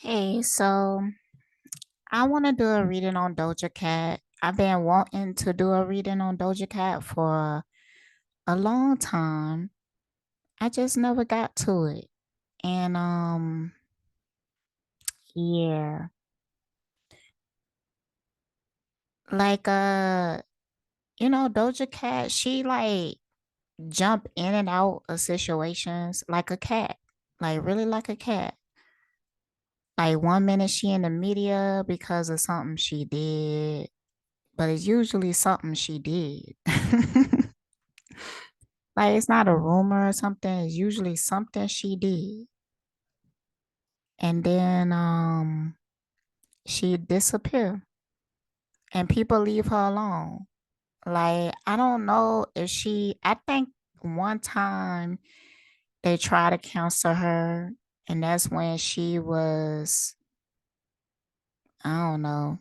Hey, so I want to do a reading on Doja Cat. I've been wanting to do a reading on Doja Cat for a long time. I just never got to it. And yeah, like Doja Cat, she like jump in and out of situations like a cat. Like really like a cat. Like one minute she in the media because of something she did, but it's usually something she did. Like it's not a rumor or something. It's usually something she did. And then she disappear and people leave her alone. Like I don't know if I think one time they tried to counsel her and that's when she was, I don't know,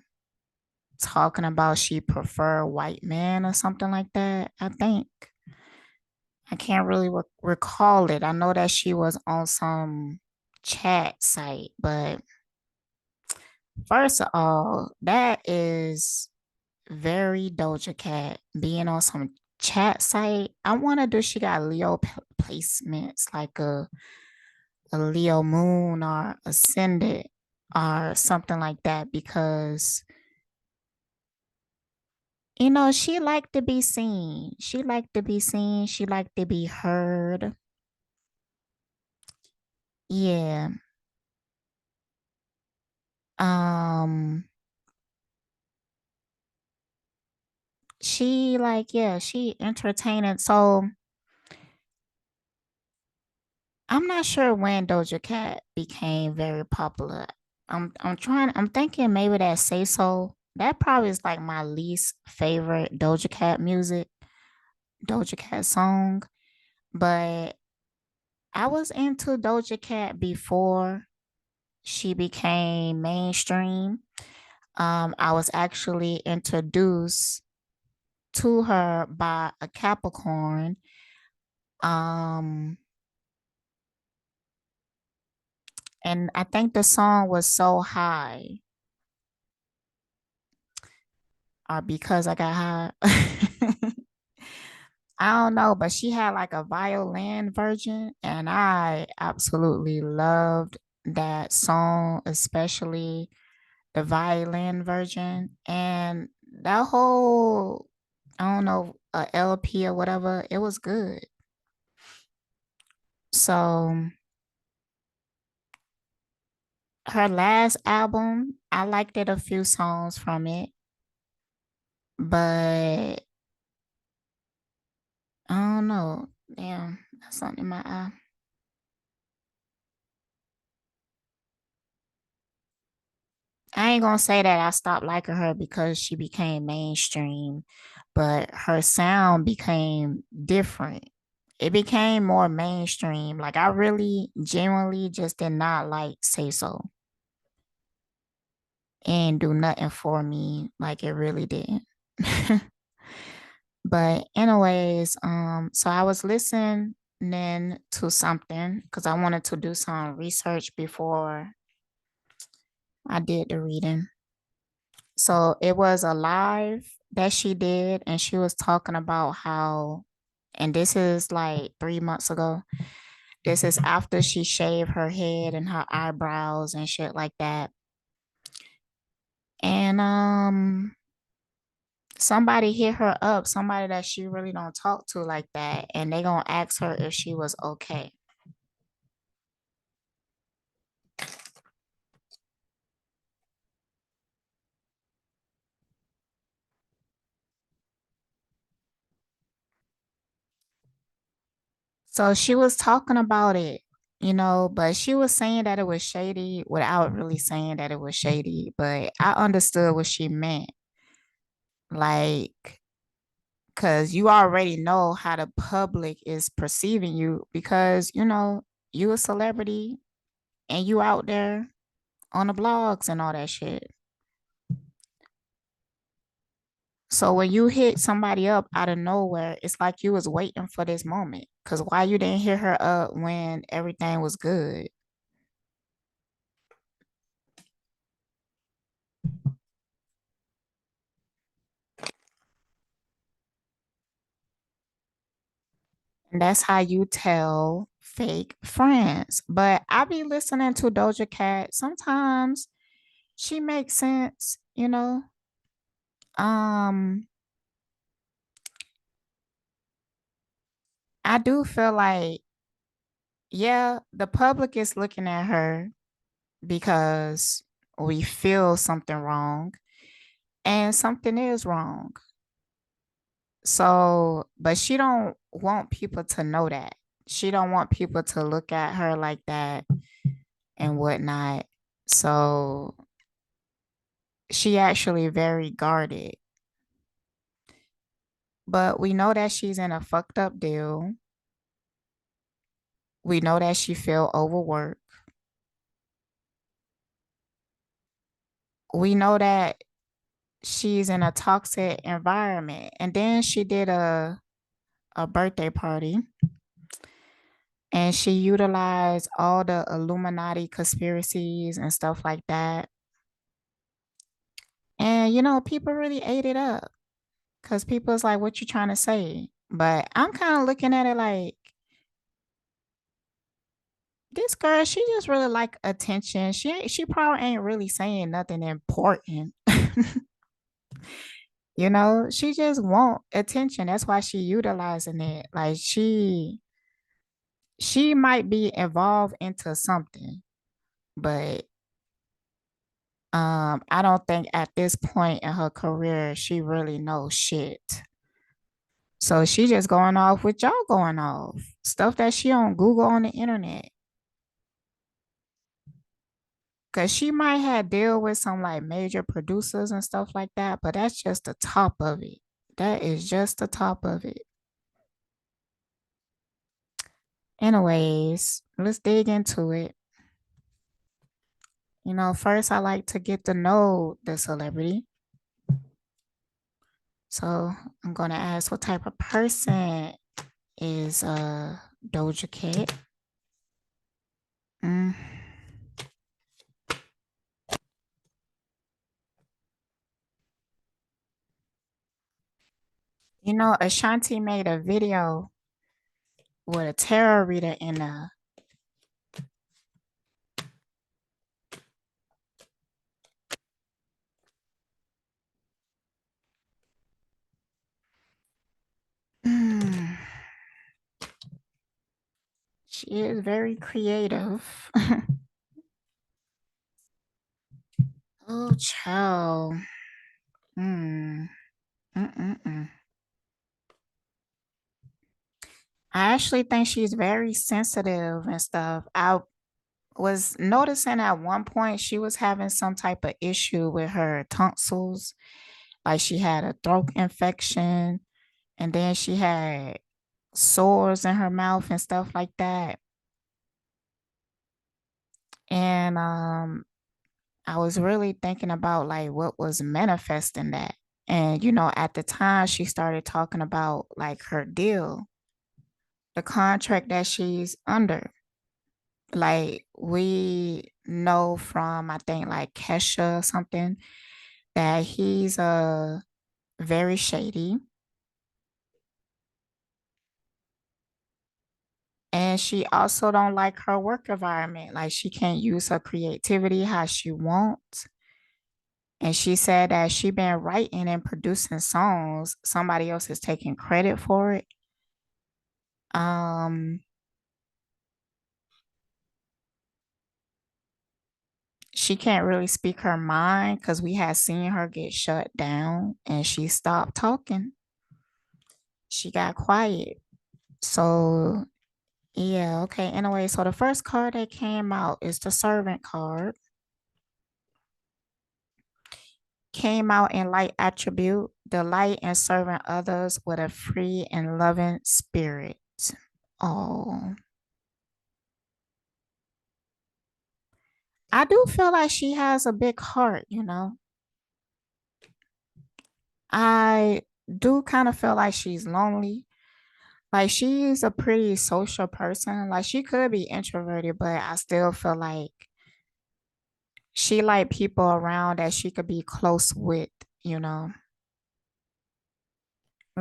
talking about she prefer white men or something like that. I think. I can't really recall it. I know that she was on some chat site, but first of all, that is very Doja Cat being on some chat site. I wonder do she got Leo placements like a Leo moon or ascendant or something like that because she liked to be seen. She liked to be seen. She liked to be heard. Yeah. Um she like yeah, she entertaining. So I'm not sure when Doja Cat became very popular. I'm thinking maybe that Say So. That probably is like my least favorite Doja Cat music, Doja Cat song. But I was into Doja Cat before she became mainstream. I was actually introduced to her by a Capricorn. Um, and I think the song was So High or Because I Got High. I don't know, but she had like a violin version, and I absolutely loved that song, especially the violin version. And that whole, I don't know, LP or whatever, it was good. So her last album, I liked it a few songs from it, but I don't know. Damn, that's something in my eye. I ain't gonna say that I stopped liking her because she became mainstream, but her sound became different. It became more mainstream. Like I really genuinely just did not like Say So and do nothing for me. Like it really didn't. But anyways, so I was listening to something because I wanted to do some research before I did the reading. So it was a live that she did, and she was talking about how, and this is like 3 months ago. This is after she shaved her head and her eyebrows and shit like that. And somebody hit her up, somebody that she really don't talk to like that, and they gonna ask her if she was okay. So she was talking about it, but she was saying that it was shady without really saying that it was shady. But I understood what she meant. Like, because you already know how the public is perceiving you because, you a celebrity and you out there on the blogs and all that shit. So when you hit somebody up out of nowhere, it's like you was waiting for this moment. Cause why you didn't hit her up when everything was good? And that's how you tell fake friends. But I be listening to Doja Cat. Sometimes she makes sense, you know. Um, I do feel like, yeah, the public is looking at her because we feel something wrong and something is wrong. So, but she don't want people to know that. She don't want people to look at her like that and whatnot. So she actually very guarded. But we know that she's in a fucked up deal. We know that she feel overworked. We know that she's in a toxic environment. And then she did a birthday party and she utilized all the Illuminati conspiracies and stuff like that. And people really ate it up because people's like, what you trying to say? But I'm kind of looking at it like this girl, she just really like attention. She probably ain't really saying nothing important. She just want attention. That's why she utilizing it. Like she might be involved into something, but I don't think at this point in her career she really knows shit. So she just going off with y'all going off. Stuff that she on Google on the internet. Cause she might have deal with some like major producers and stuff like that, but that's just the top of it. That is just the top of it. Anyways, let's dig into it. First I like to get to know the celebrity. So I'm gonna ask what type of person is Doja Cat. Mm. Ashanti made a video with a tarot reader in a mm, she is very creative. Oh, child. Mm. Mm-mm-mm. I actually think she's very sensitive and stuff. I was noticing at one point she was having some type of issue with her tonsils. Like she had a throat infection and then she had sores in her mouth and stuff like that. And I was really thinking about like what was manifesting that. And at the time she started talking about like her deal, the contract that she's under. Like we know from I think like Kesha or something that he's very shady. And she also don't like her work environment. Like she can't use her creativity how she wants. And she said that she been writing and producing songs. Somebody else is taking credit for it. Um, she can't really speak her mind because we had seen her get shut down and she stopped talking. She got quiet. So yeah, okay. Anyway, so the first card that came out is the servant card. Came out in light attribute, delight in serving others with a free and loving spirit. Oh, I do feel like she has a big heart. I do kind of feel like she's lonely. Like she's a pretty social person. Like she could be introverted, but I still feel like she like people around that she could be close with, you know.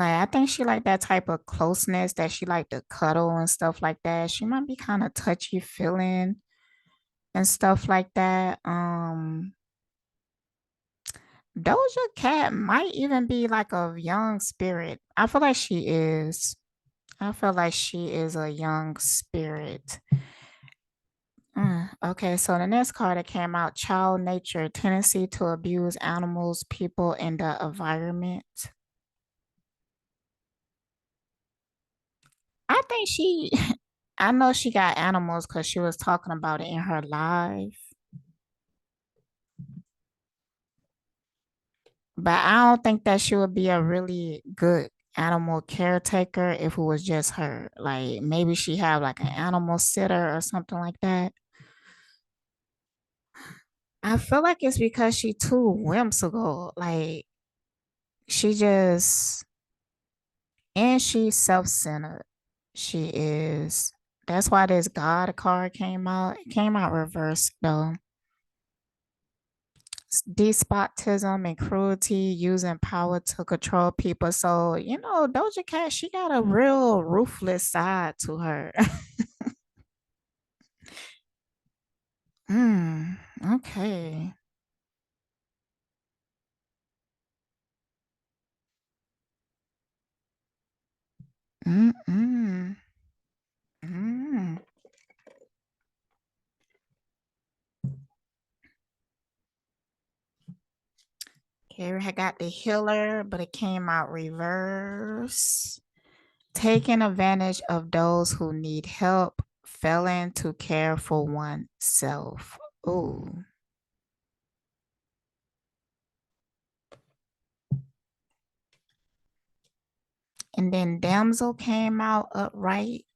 Like I think she like that type of closeness that she like to cuddle and stuff like that. She might be kind of touchy feeling and stuff like that. Doja Cat might even be like a young spirit. I feel like she is. I feel like she is a young spirit. Okay, so the next card that came out, child nature, tendency to abuse animals, people, and the environment. I think she, I know she got animals because she was talking about it in her live, but I don't think that she would be a really good animal caretaker if it was just her. Like maybe she have like an animal sitter or something like that. I feel like it's because she too whimsical. Like she just and she's self-centered. She is. That's why this God card came out. It came out reversed though. Despotism and cruelty, using power to control people. So, Doja Cat, she got a real ruthless side to her. Okay. Mm-mm. Mm. Here I got the healer, but it came out reverse. Taking advantage of those who need help, failing to care for oneself. Ooh. And then damsel came out upright.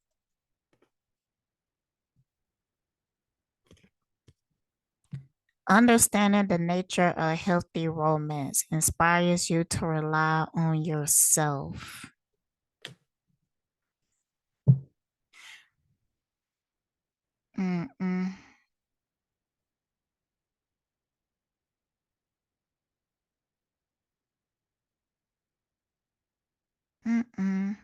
Understanding the nature of healthy romance inspires you to rely on yourself. Mm-mm. Mm-mm.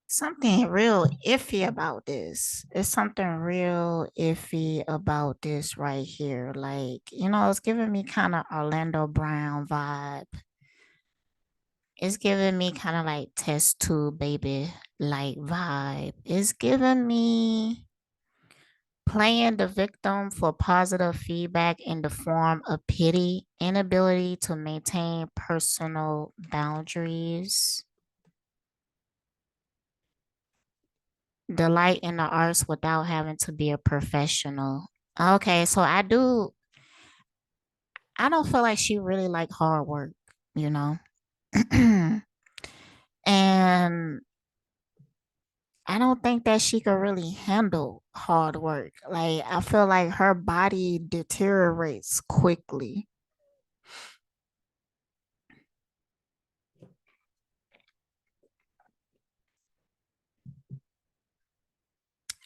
Something real iffy about this. It's something real iffy about this right here. Like, it's giving me kind of Orlando Brown vibe. It's giving me kind of like test tube baby like vibe. It's giving me playing the victim for positive feedback in the form of pity, inability to maintain personal boundaries, delight in the arts without having to be a professional. Okay, so I don't feel like she really like hard work, you know? And I don't think that she could really handle hard work. Like, I feel like her body deteriorates quickly.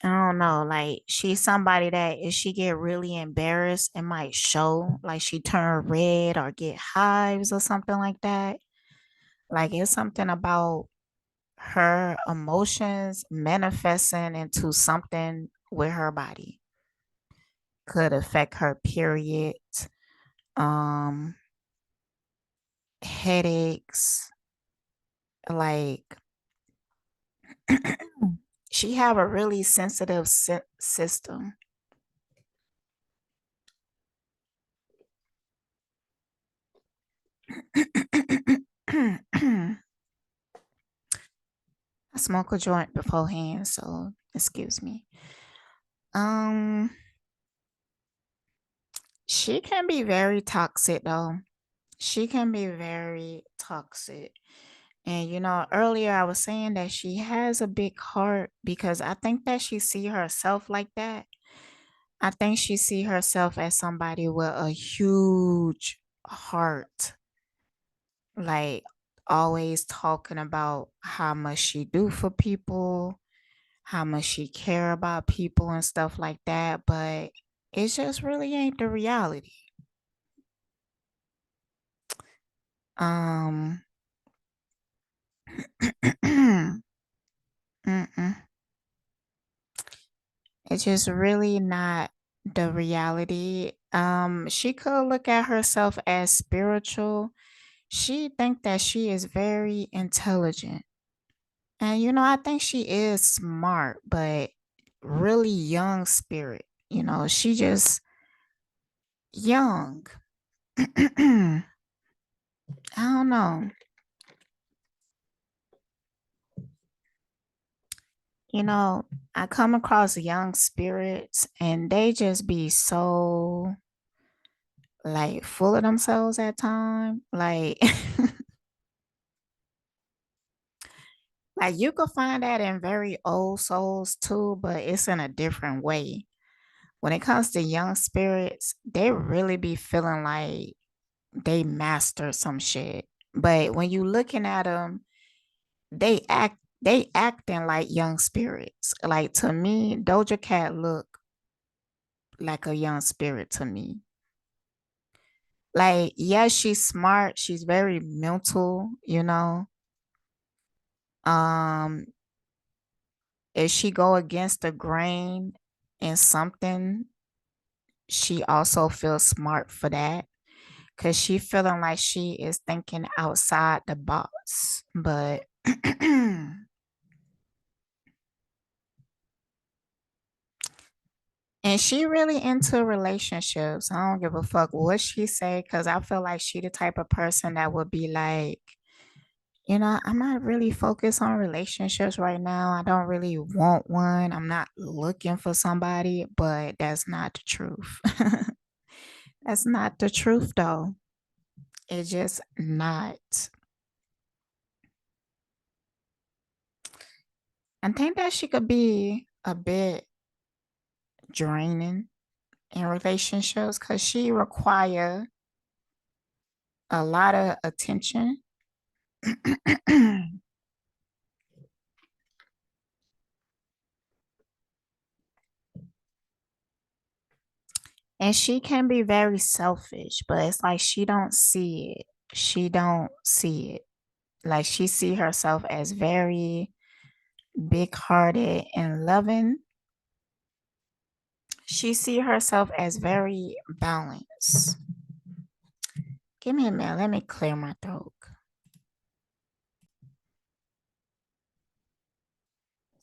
I don't know. Like, she's somebody that if she get really embarrassed, it might show. Like, she turn red or get hives or something like that. Like, it's something about her emotions manifesting into something with her body could affect her period, um, headaches, like she have a really sensitive system. I smoke a joint beforehand, so excuse me. Um, she can be very toxic though. She can be very toxic. And earlier I was saying that she has a big heart because I think that she see herself like that. I think she see herself as somebody with a huge heart, like always talking about how much she do for people, how much she care about people and stuff like that, but it just really ain't the reality. Um, mm-mm. It's just really not the reality. She could look at herself as spiritual. She think that she is very intelligent. And I think she is smart, but really young spirit. She just young. I don't know. You know, I come across young spirits and they just be so like full of themselves at time. Like like you could find that in very old souls too, but it's in a different way. When it comes to young spirits, they really be feeling like they master some shit. But when you looking at them, they acting like young spirits. Like to me, Doja Cat look like a young spirit to me. Like, yes, she's smart, she's very mental. Um, if she go against the grain in something, she also feels smart for that. Cause she feeling like she is thinking outside the box. But and she really into relationships. I don't give a fuck what she say, cause I feel like she the type of person that would be like, I'm not really focused on relationships right now. I don't really want one. I'm not looking for somebody, but that's not the truth. That's not the truth though. It's just not. I think that she could be a bit draining in relationships because she require a lot of attention. And she can be very selfish, but it's like she don't see it. She don't see it. Like she see herself as very big-hearted and loving. She see herself as very balanced. Give me a minute. Let me clear my throat.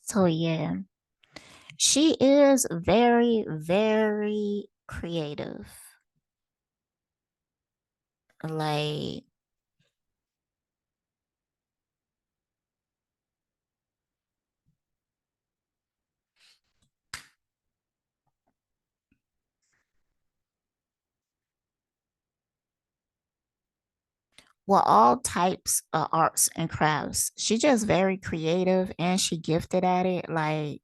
So yeah, she is very, very creative. Like, well, all types of arts and crafts. She just very creative and she gifted at it. Like,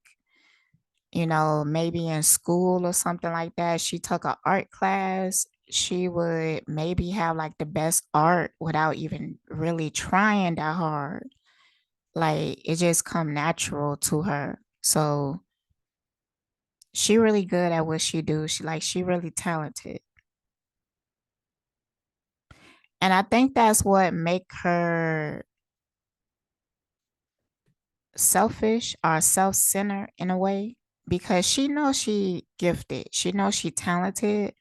maybe in school or something like that, she took an art class. She would maybe have like the best art without even really trying that hard. Like it just come natural to her. So she really good at what she do. She really talented. And I think that's what make her selfish or self-centered in a way because she knows she gifted. She knows she talented.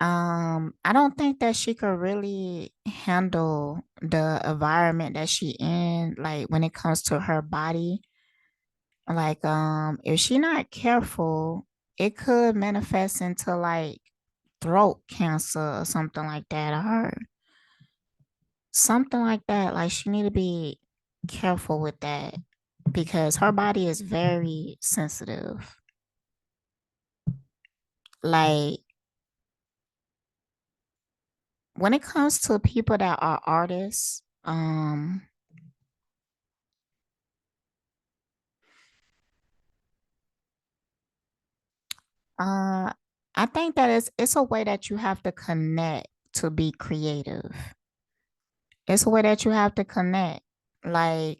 I don't think that she could really handle the environment that she in, like when it comes to her body. Like, if she not careful, it could manifest into like throat cancer or something like that. I heard something like that. Like she need to be careful with that because her body is very sensitive. Like when it comes to people that are artists, Uh, I think that it's a way that you have to connect to be creative. It's a way that you have to connect. Like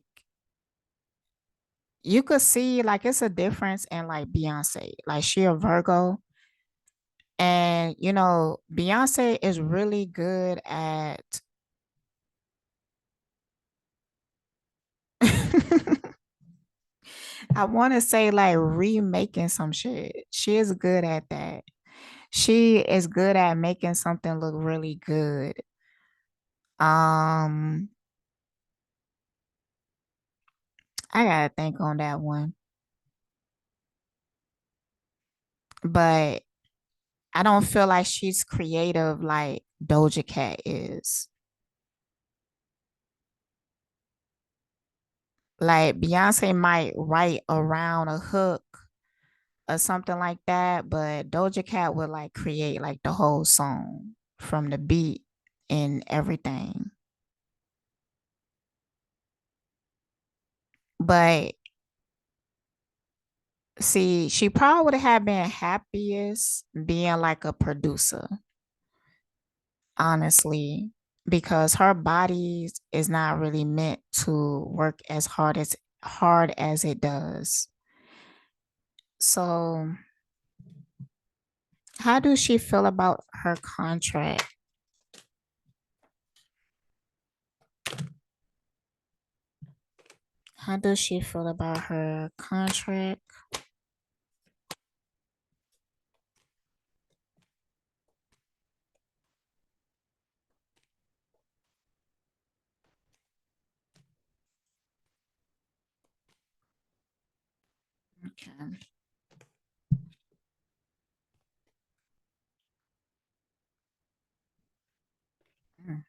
you could see like it's a difference in like Beyonce. Like she a Virgo And you know, Beyonce is really good at I want to say like remaking some shit. She is good at that. She is good at making something look really good. Um, I gotta think on that one. But I don't feel like she's creative like Doja Cat is. Like Beyonce might write around a hook or something like that, but Doja Cat would like create like the whole song from the beat and everything. But see, she probably would have been happiest being like a producer, honestly, because her body is not really meant to work as hard as it does. So, how does she feel about her contract? How does she feel about her contract? Okay. Mm.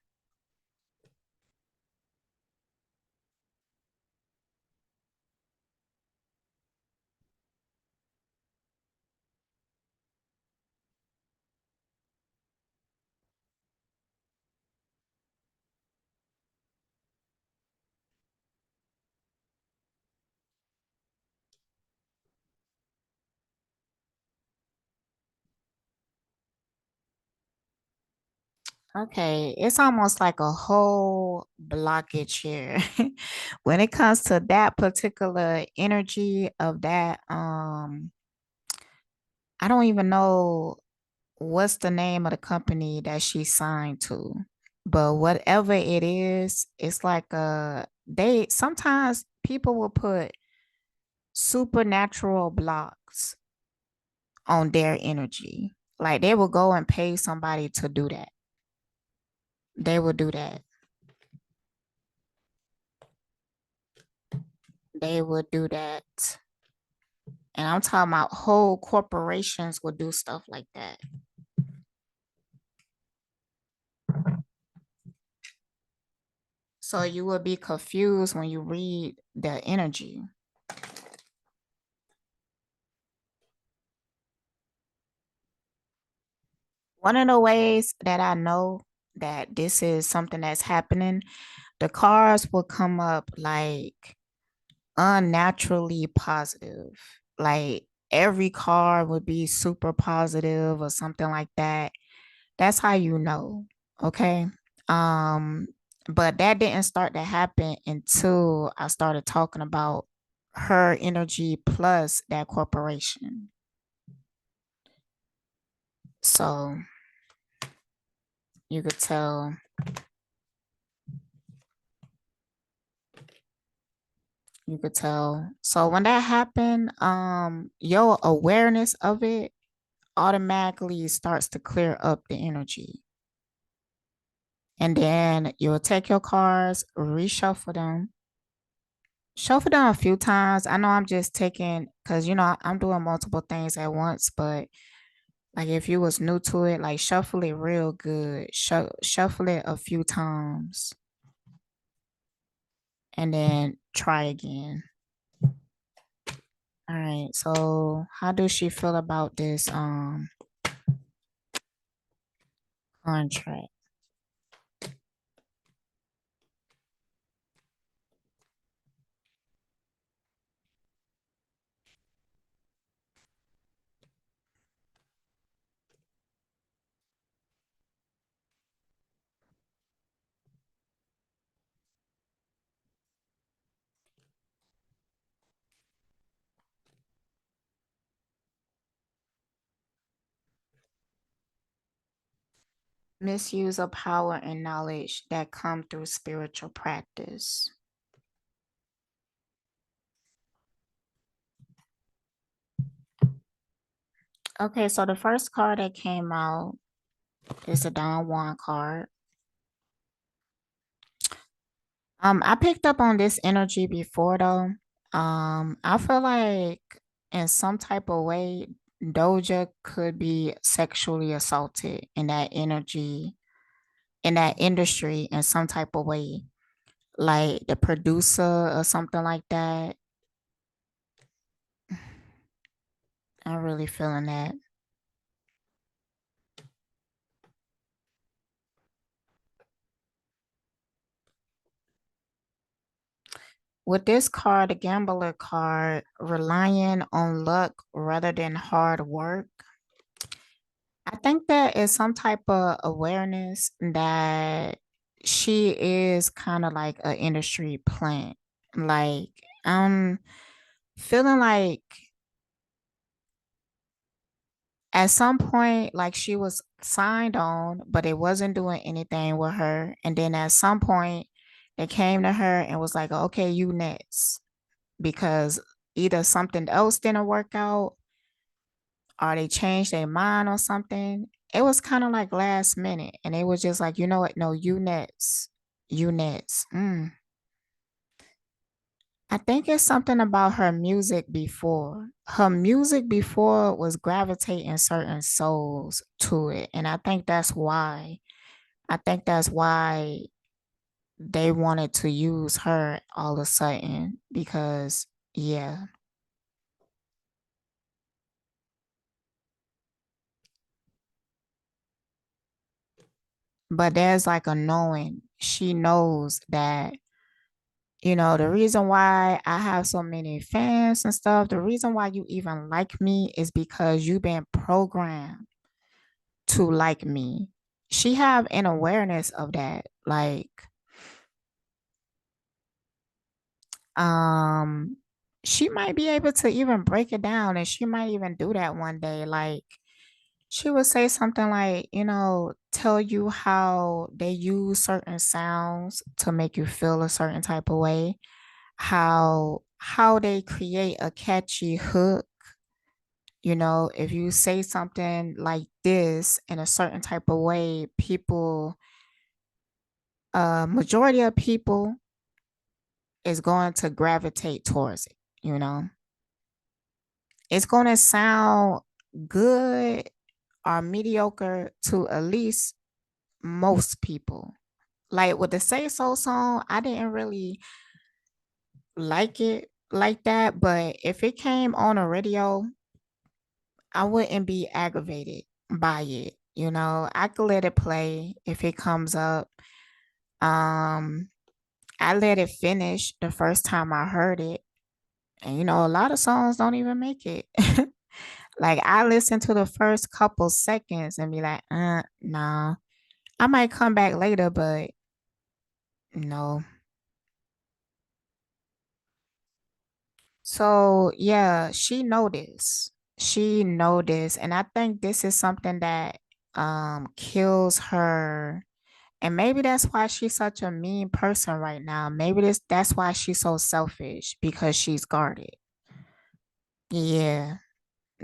Okay, it's almost like a whole blockage here. When it comes to that particular energy of that, I don't even know what's the name of the company that she signed to. But whatever it is, it's like they sometimes people will put supernatural blocks on their energy. Like they will go and pay somebody to do that. They will do that. They will do that. And I'm talking about whole corporations will do stuff like that. So you will be confused when you read the energy. One of the ways that I know that this is something that's happening, the cards will come up like unnaturally positive. Like every card would be super positive or something like that. That's how you know. Okay. Um, but that didn't start to happen until I started talking about her energy plus that corporation. So you could tell, you could tell. So when that happened, your awareness of it automatically starts to clear up the energy. And then you'll take your cards, reshuffle them, shuffle them a few times. I know I'm just taking because you know I'm doing multiple things at once, but like if you was new to it, like shuffle it real good. Shuffle it a few times and then try again. All right. So how does she feel about this contract? Misuse of power and knowledge that come through spiritual practice. Okay, so the first card that came out is the Don Juan card. I picked up on this energy before though. I feel like in some type of way, Doja could be sexually assaulted in that energy, in that industry in some type of way. Like the producer or something like that. I'm really feeling that. With this card, the gambler card, relying on luck rather than hard work. I think that is some type of awareness that she is kind of like an industry plant. Like, I'm feeling like at some point, like she was signed on, but it wasn't doing anything with her. And then at some point, they came to her and was like, okay, you next. Because either something else didn't work out or they changed their mind or something. It was kind of like last minute. And it was just like, you know what? No, you next. You next. I think it's something about her music before. Her music before was gravitating certain souls to it. And I think that's why. I think that's why they wanted to use her all of a sudden because, yeah. But there's like a knowing. She knows that, the reason why I have so many fans and stuff, the reason why you even like me is because you've been programmed to like me. She have an awareness of that. Like, um, she might be able to even break it down and she might even do that one day. Like, she would say something like, tell you how they use certain sounds to make you feel a certain type of way, how they create a catchy hook. If you say something like this in a certain type of way, people, majority of people is going to gravitate towards it, you know. It's going to sound good or mediocre to at least most people. Like with the Say So song, I didn't really like it like that, but if it came on a radio, I wouldn't be aggravated by it. I could let it play if it comes up. Um, I let it finish the first time I heard it. And a lot of songs don't even make it. Like I listen to the first couple seconds and be like, nah. I might come back later, but no. So yeah, she noticed. She noticed. And I think this is something that kills her. And maybe that's why she's such a mean person right now. Maybe that's why she's so selfish because she's guarded. Yeah.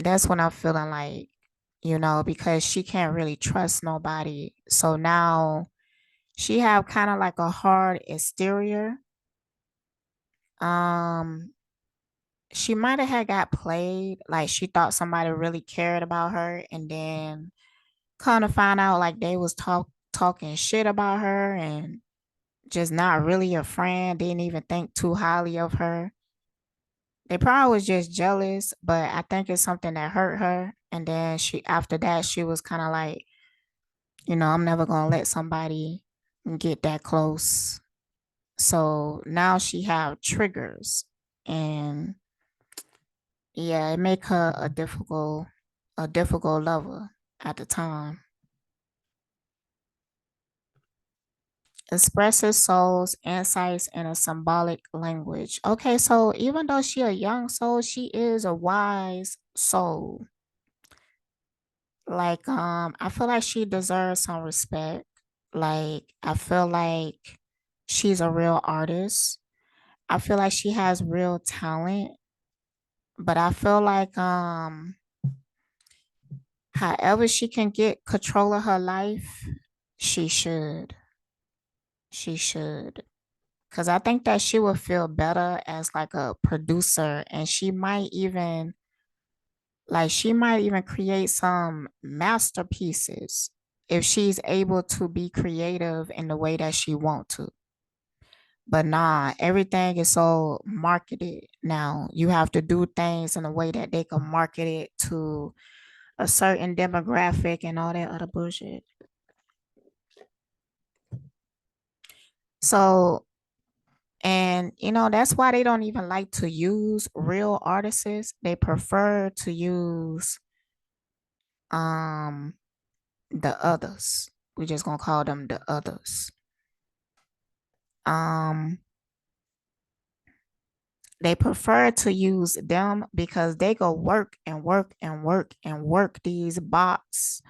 That's when I'm feeling like, because she can't really trust nobody. So now she have kind of like a hard exterior. Um, she might have had got played, like she thought somebody really cared about her, and then kind of find out like they was talking shit about her and just not really a friend, didn't even think too highly of her. They probably was just jealous, but I think it's something that hurt her. And then after that, she was kind of like, I'm never gonna let somebody get that close. So now she have triggers, and yeah, it make her a difficult lover at the time. Expresses soul's insights in a symbolic language. Okay, so even though she a young soul, she is a wise soul. Like, I feel like she deserves some respect. Like, I feel like she's a real artist. I feel like she has real talent, but I feel like however she can get control of her life, she should. She should. Cause I think that she would feel better as like a producer, and she might even create some masterpieces if she's able to be creative in the way that she want to. But nah, everything is so marketed now. You have to do things in a way that they can market it to a certain demographic and all that other bullshit. So, and that's why they don't even like to use real artists. They prefer to use um the others. We just gonna call them the others. Um, they prefer to use them because they go work and work and work and work these bots.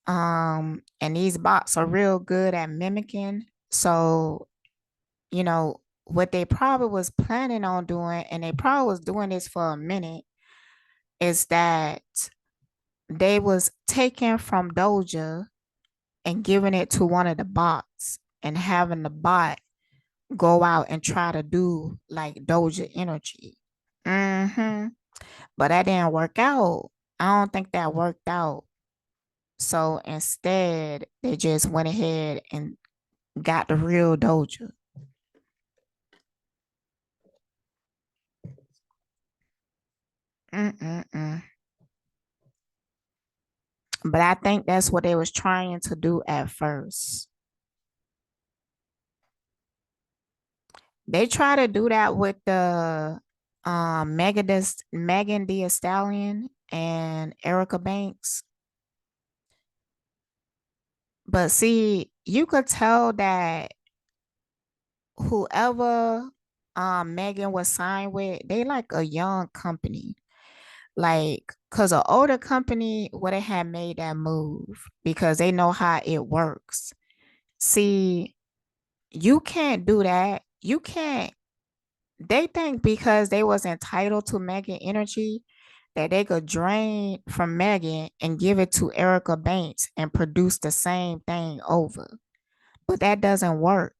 And these bots are real good at mimicking. So, what they probably was planning on doing, and they probably was doing this for a minute, is that they was taking from Doja and giving it to one of the bots and having the bot go out and try to do like Doja energy. Mm-hmm. But that didn't work out. I don't think that worked out. So instead, they just went ahead and got the real Doja. Mm-mm-mm. But I think that's what they was trying to do at first. They try to do that with the Megan Thee Stallion and Erica Banks. But see, you could tell that whoever Megan was signed with, they like a young company. Like, cause an older company would have had made that move because they know how it works. See, you can't do that. You can't. They think because they was entitled to Megan energy that they could drain from Megan and give it to Erica Banks and produce the same thing over. But that doesn't work.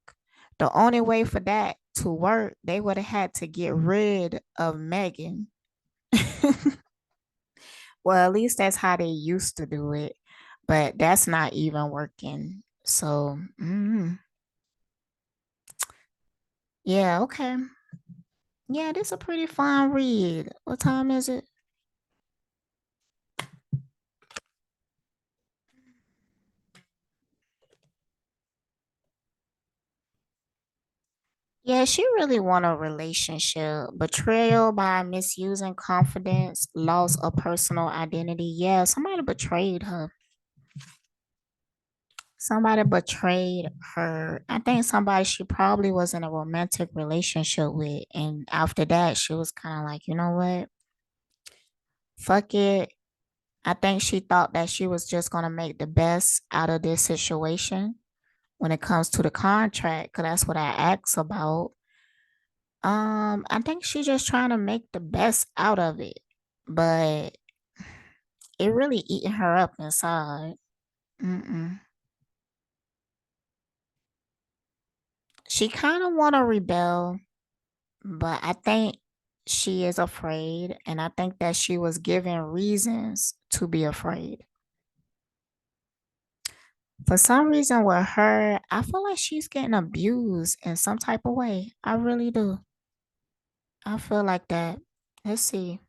The only way for that to work, they would have had to get rid of Megan. Well, at least that's how they used to do it, but that's not even working. So, yeah, okay. Yeah, this is a pretty fun read. What time is it? Yeah, she really want a relationship. Betrayal by misusing confidence, loss of personal identity. Yeah, somebody betrayed her. Somebody betrayed her. I think somebody she probably was in a romantic relationship with. And after that, she was kind of like, you know what? Fuck it. I think she thought that she was just going to make the best out of this situation when it comes to the contract, because that's what I asked about. I think she's just trying to make the best out of it, but it really eating her up inside. Mm-mm. She kind of want to rebel, but I think she is afraid, and I think that she was given reasons to be afraid. For some reason, with her, I feel like she's getting abused in some type of way. I really do. I feel like that. Let's see.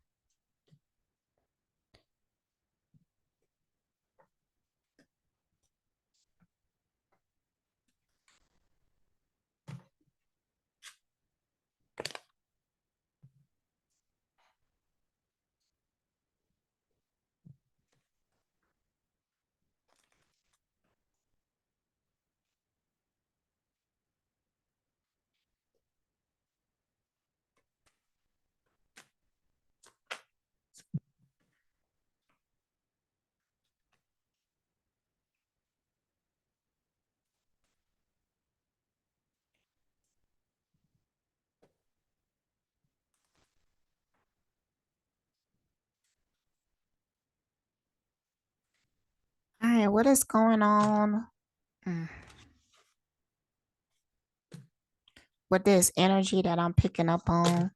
what is going on with this energy that I'm picking up on?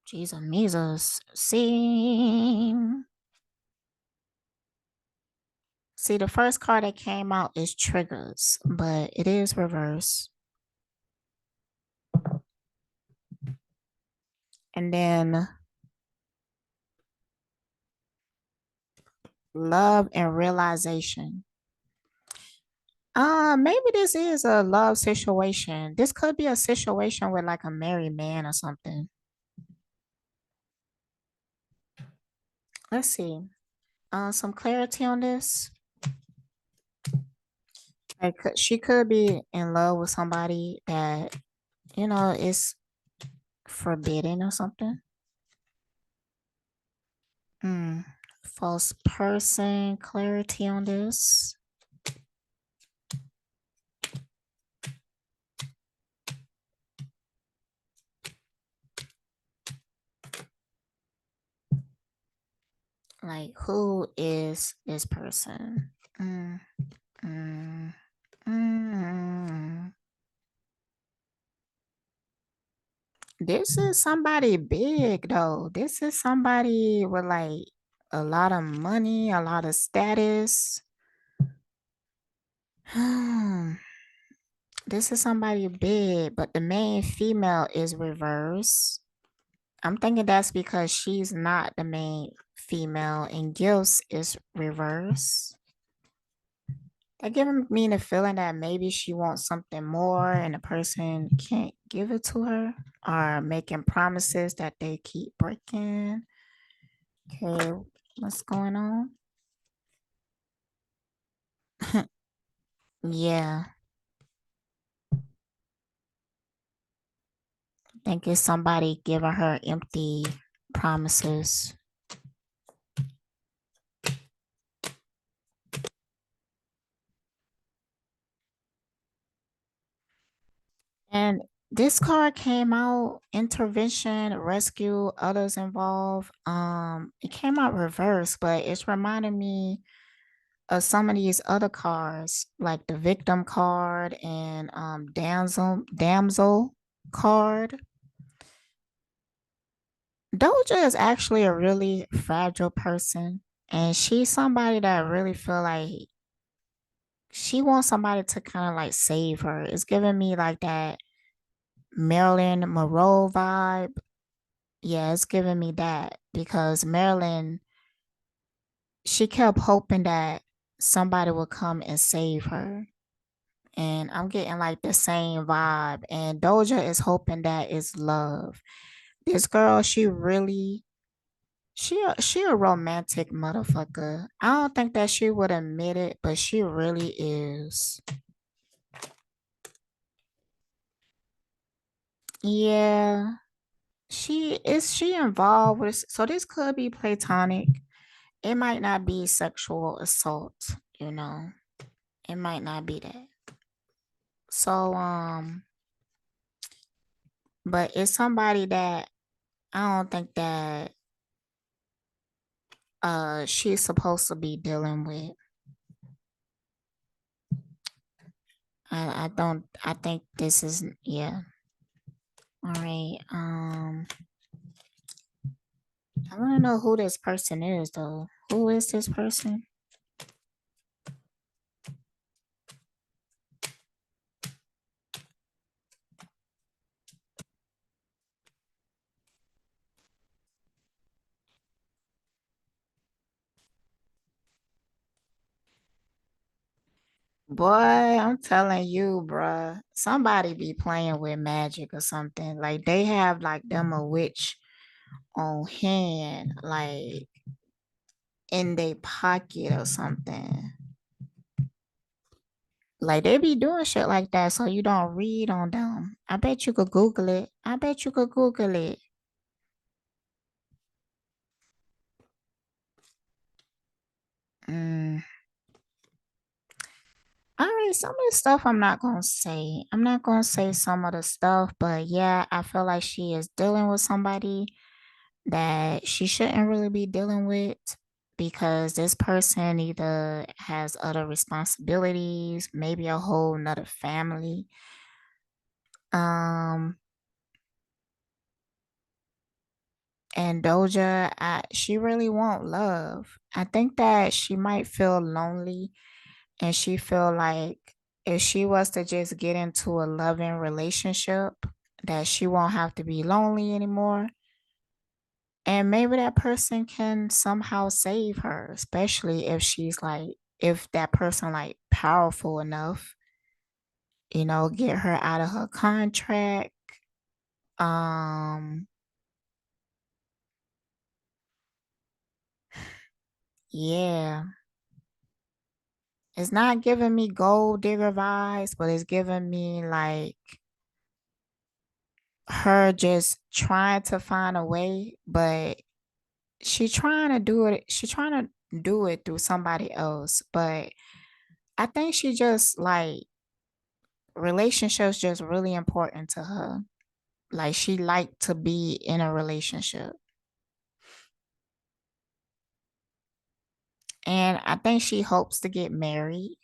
Jesus. See, the first card that came out is triggers, but it is reverse. And then love and realization. Maybe this is a love situation. This could be a situation with like a married man or something. Let's see. Some clarity on this. Like she could be in love with somebody that, is forbidden or something. False person, clarity on this. Like, who is this person? This is somebody big though. This is somebody with like a lot of money, a lot of status. This is somebody big, but the main female is reverse. I'm thinking that's because she's not the main female and gifts is reverse. That giving me the feeling that maybe she wants something more and the person can't give it to her, or making promises that they keep breaking. Okay, what's going on? Yeah. I think it's somebody giving her empty promises. And this card came out, intervention, rescue, others involved. It came out reverse, but it's reminding me of some of these other cards, like the victim card and damsel card. Doja is actually a really fragile person, and she's somebody that really feel like she wants somebody to kind of like save her. It's giving me like that Marilyn Monroe vibe. Yeah, it's giving me that because Marilyn, she kept hoping that somebody would come and save her. And I'm getting like the same vibe. And Doja is hoping that it's love. This girl, she a romantic motherfucker. I don't think that she would admit it, but she really is. Yeah. She involved with, so this could be platonic. It might not be sexual assault. It might not be that. So but it's somebody that I don't think that she's supposed to be dealing with. I don't I think this is, yeah. All right. I want to know who this person is though. Who is this person? Boy, I'm telling you, bruh. Somebody be playing with magic or something. Like they have like them a witch on hand, like in their pocket or something. Like they be doing shit like that, so you don't read on them. I bet you could Google it. I bet you could Google it. Mm. All right, some of the stuff I'm not gonna say. I'm not gonna say some of the stuff, but yeah, I feel like she is dealing with somebody that she shouldn't really be dealing with. because this person either has other responsibilities, maybe a whole nother family. Um, and Doja, she really want love. I think that she might feel lonely, and she feel like if she was to just get into a loving relationship, that she won't have to be lonely anymore. And maybe that person can somehow save her, especially if she's like, if that person like powerful enough, get her out of her contract. Um, yeah. It's not giving me gold digger vibes, but it's giving me like her just trying to find a way, but she trying to do it through somebody else. But I think she just like relationships just really important to her. Like she liked to be in a relationship. And I think she hopes to get married.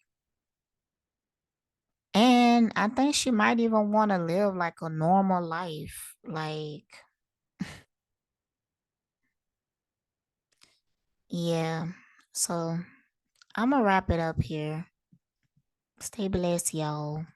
And I think she might even want to live like a normal life. Like, yeah. So I'm gonna wrap it up here. Stay blessed, y'all.